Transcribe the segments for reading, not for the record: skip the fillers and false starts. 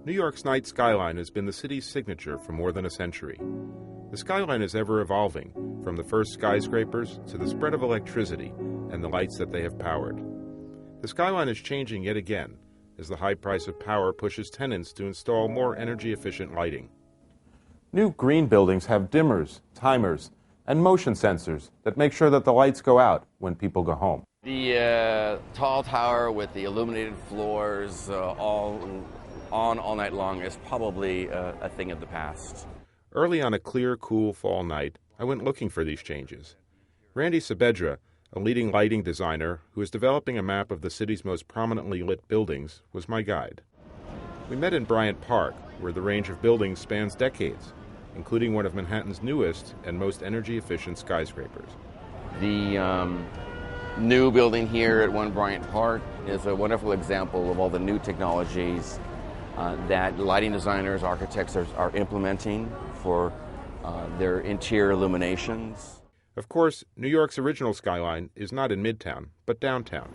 New York's night skyline has been the city's signature for more than a century. The skyline is ever evolving, from the first skyscrapers to the spread of electricity and the lights that they have powered. The skyline is changing yet again, as the high price of power pushes tenants to install more energy-efficient lighting. New green buildings have dimmers, timers, and motion sensors that make sure that the lights go out when people go home. The tall tower with the illuminated floors all night long is probably a thing of the past. Early on a clear, cool fall night, I went looking for these changes. Randy Saavedra, a leading lighting designer who is developing a map of the city's most prominently lit buildings, was my guide. We met in Bryant Park, where the range of buildings spans decades, including one of Manhattan's newest and most energy-efficient skyscrapers. The new building here at 1 Bryant Park is a wonderful example of all the new technologies that lighting designers, architects are implementing for their interior illuminations. Of course, New York's original skyline is not in Midtown, but downtown.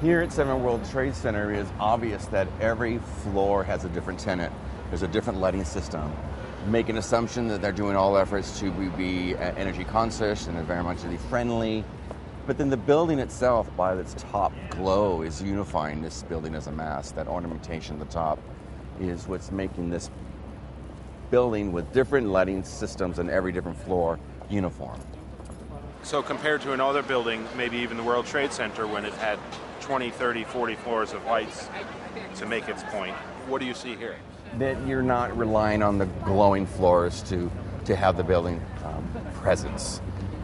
Here at 7 World Trade Center, it is obvious that every floor has a different tenant. There's a different lighting system. Make an assumption that they're doing all efforts to be energy conscious and environmentally friendly. But then the building itself, by its top glow, is unifying this building as a mass. That ornamentation at the top is what's making this building with different lighting systems on every different floor uniform. So compared to another building, maybe even the World Trade Center, when it had 20, 30, 40 floors of lights to make its point, what do you see here? That you're not relying on the glowing floors to have the building presence.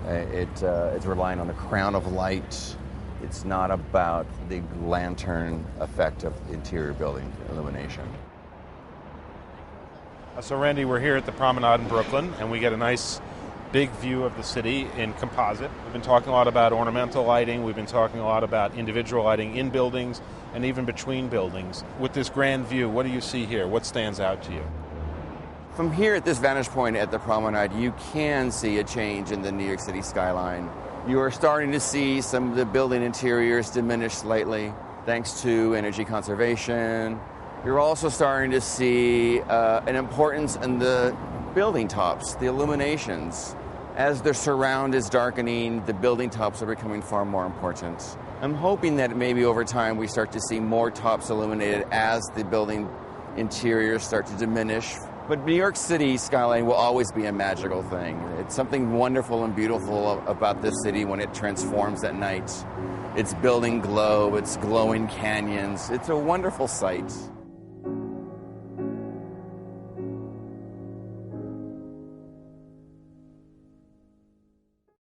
It's relying on the crown of light. It's not about the lantern effect of interior building illumination. So Randy, we're here at the Promenade in Brooklyn, and we get a nice big view of the city in composite. We've been talking a lot about ornamental lighting. We've been talking a lot about individual lighting in buildings and even between buildings. With this grand view, what do you see here? What stands out to you? From here at this vantage point at the Promenade, you can see a change in the New York City skyline. You are starting to see some of the building interiors diminish slightly thanks to energy conservation. You're also starting to see an importance in the building tops, the illuminations. As the surround is darkening, the building tops are becoming far more important. I'm hoping that maybe over time we start to see more tops illuminated as the building interiors start to diminish. But New York City skyline will always be a magical thing. It's something wonderful and beautiful about this city when it transforms at night. It's building glow, it's glowing canyons. It's a wonderful sight.